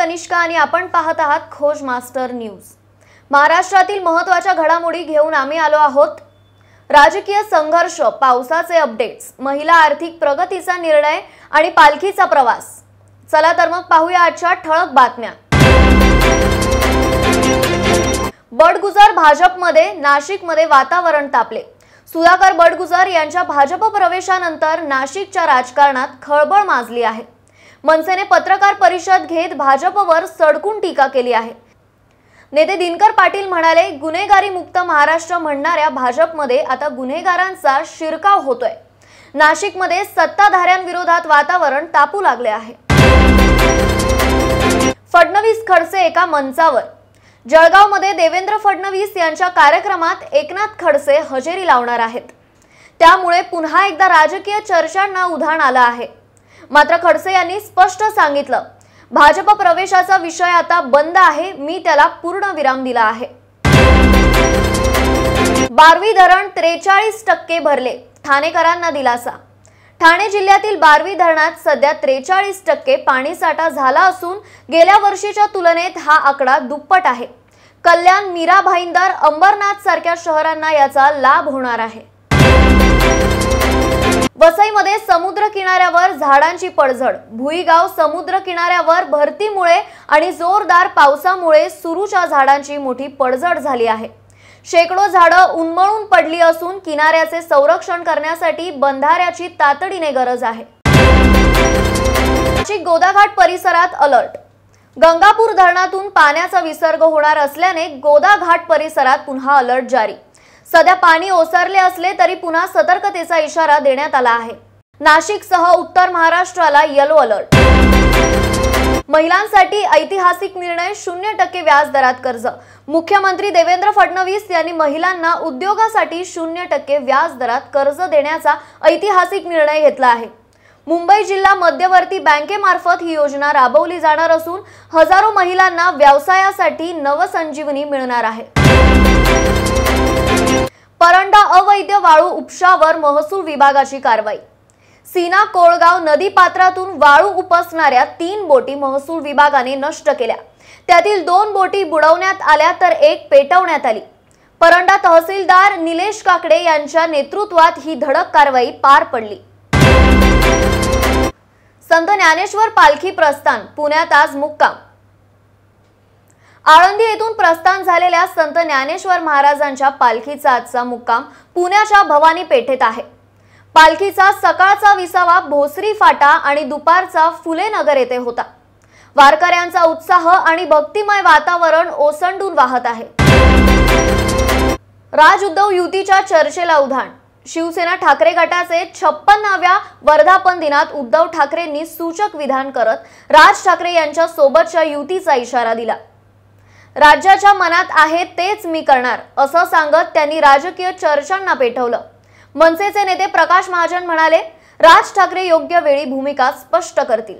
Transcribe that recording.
तनिष्का आणि आपण पाहत आहात खोज मास्टर न्यूज। महाराष्ट्रातील महत्त्वाच्या घडामोडी घेऊन आम्ही आलो आहोत। राजकीय संघर्ष, पावसाचे अपडेट्स, महिला आर्थिक प्रगतीचा निर्णय आणि पालखीचा प्रवास। चला तर मग पाहूया आजच्या ठळक बातम्या। बडगुजर भाजपमध्ये, नाशिकमध्ये वातावरण तापले। सुधाकर बडगुजर यांच्या भाजप प्रवेशानंतर नाशिकच्या राजकारणात खळबळ माजली आहे। मनसेने पत्रकार परिषद घेत भाजपवर सडकून टीका केली आहे। नेते दिनकर पाटील म्हणाले, गुन्हेगारी मुक्त महाराष्ट्र म्हणणाऱ्या भाजपमध्ये आता गुन्हेगारांचा शिरकाव होतोय। नाशिकमध्ये सत्ताधाऱ्यांविरोधात वातावरण तापू लागले आहे। फडणवीस खडसे एका मंचावर। जळगावमध्ये देवेंद्र फडणवीस यांच्या कार्यक्रमात एकनाथ खडसे हजेरी लावणार आहेत। त्यामुळे पुन्हा एकदा राजकीय चर्चांना उधाण आलं आहे। मात्र खडसे यांनी स्पष्ट सांगितलं, भाजप प्रवेशाचा विषय आता बंद आहे, मी त्याला पूर्ण विराम दिला आहे। बारवी धरण 43% भरले, ठाणेकरांना दिलासा। ठाणे जिल्ह्यातील बारवी धरणात सध्या 43% पाणीसाठा झाला असून गेल्या वर्षीच्या तुलनेत हा आकडा दुप्पट आहे। कल्याण, मीरा भाईंदर, अंबरनाथ सारख्या शहरांना याचा लाभ होणार आहे। वसईमध्ये समुद्र किनाऱ्यावर झाडांची पडझड। भुईगाव समुद्र किनाऱ्यावर भरतीमुळे आणि जोरदार पावसामुळे सुरूच्या झाडांची मोठी पडझड झाली आहे। शेकडो झाडं उन्मळून पडली असून किनाऱ्याचे संरक्षण करण्यासाठी बंधाऱ्याची तातडीने गरज आहे। गोदाघाट परिसरात अलर्ट। गंगापूर धरणातून पाण्याचा विसर्ग होणार असल्याने गोदाघाट परिसरात पुन्हा अलर्ट जारी। सध्या पाणी ओसरले असले तरी पुन्हा सतर्कतेचा इशारा देण्यात आला आहे। नाशिकसह उत्तर महाराष्ट्राला येलो अलर्ट। महिलांसाठी ऐतिहासिक निर्णय, 0% व्याज दरात कर्ज। मुख्यमंत्री देवेंद्र फडणवीस यांनी महिलांना उद्योगासाठी 0% व्याज दरात कर्ज देण्याचा ऐतिहासिक निर्णय घेतला आहे। मुंबई जिल्हा मध्यवर्ती बँकेमार्फत ही योजना राबवली जाणार असून हजारो महिलांना व्यवसायासाठी नवसंजीवनी मिळणार आहे। परंडा अवैध वाळू उपशावर महसूल विभागाची कारवाई। सीना कोळगाव नदीपात्रातून वाळू उपसणाऱ्या 3 बोटी महसूल विभागाने नष्ट केल्या। त्यातील 2 बोटी बुडवण्यात आल्या तर 1 पेटवण्यात आली। परंडा तहसीलदार निलेश काकडे यांच्या नेतृत्वात ही धडक कारवाई पार पडली। संत ज्ञानेश्वर पालखी प्रस्थान, पुण्यात आज मुक्काम। आळंदी येथून प्रस्थान झालेल्या संत ज्ञानेश्वर महाराजांच्या पालखीचा आजचा मुक्काम पुण्याच्या भवानी पेठेत आहे। पालखीचा सकाळचा विसावा भोसरी फाटा आणि दुपारचा फुले नगर येथे होता। वारकऱ्यांचा उत्साह आणि भक्तिमय वातावरण ओसंडून वाहत आहे। राज उद्धव युतीच्या चर्चेला उधाण। शिवसेना ठाकरे गटाचे 56व्या वर्धापन दिनात उद्धव ठाकरेंनी सूचक विधान करत राज ठाकरे यांच्या सोबतच्या युतीचा इशारा दिला। राज्याच्या मनात आहे तेच मी करणार असं सांगत त्यांनी राजकीय चर्चांना पेटवलं। मनसेचे नेते प्रकाश महाजन म्हणाले, राज ठाकरे योग्य वेळी भूमिका स्पष्ट करतील।